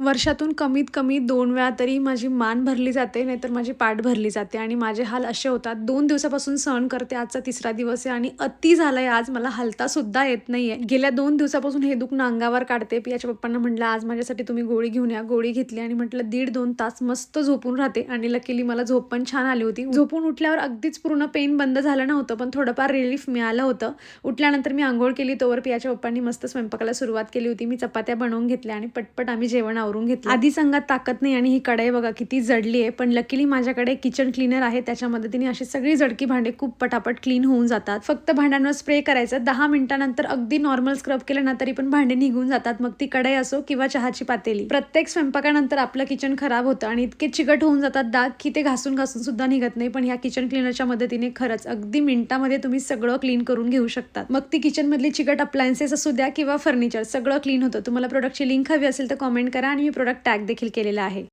वर्षातून कमीत कमी 2 वेळा तरी माझी मान भरली जाते, नाहीतर माझी पाठ भरली जाते आणि माझे हाल असे होतात. 2 दिवसापासून सहन करते. आजचा 3रा दिवस आहे आणि अति झालंय आज. मला हलतासुद्धा येत नाहीये. गेल्या 2 दिवसापासून हे दुखणं अंगावर काढते. पियाच्या पप्पांना म्हटलं, "आज माझ्यासाठी तुम्ही गोळी घेऊन या." गोळी घेतली आणि म्हटलं 1.5-2 तास मस्त झोपून राहते आणि लकीली मला झोप पण छान आली होती. झोपून उठल्यावर अगदीच पूर्ण पेन बंद झालं नव्हतं, पण थोडंफार रिलीफ मिळालं होतं. उठल्यानंतर मी अंघोळ केली, तोवर पियाच्या पप्पांनी मस्त स्वयंपाकाला सुरुवात केली होती. मी चपात्या बनवून घेतल्या आणि पटपट आम्ही जेवण आवरून घेतलं. आधी अंगात ताकद नाही आणि ही कढई बघा किती जडली आहे, पण लकीली माझ्याकडे किचन क्लीनर आहे. त्याच्या मदतीने अशी सगळी जडकी भांडे खूप पटापट क्लीन होऊन जातात. फक्त भांड्यांवर स्प्रे करायचं. 10 मिनिटांनंतर अगदी नॉर्मल स्क्रब केलं ना तरी पण भांडे निघून जातात. मग ती कढई असो किंवा चहाची पातेली. प्रत्येक स्वयंपाकानंतर आपलं किचन खराब होतं आणि इतके चिकट होऊन जातात डाग की ते घासून घासून सुद्धा निघत नाही. पण ह्या किचन क्लीनरच्या मदतीने खरंच अगदी मिनिटामध्ये तुम्ही सगळं क्लीन करून घेऊ शकतात. मग ती किचन मधली चिकट अप्लायन्सेस असू द्या किंवा फर्निचर, सगळं क्लीन होतं. तुम्हाला प्रोडक्टची लिंक हवी असेल तर कॉमेंट करा आणि मी प्रोडक्ट टॅग देखील केलेला आहे.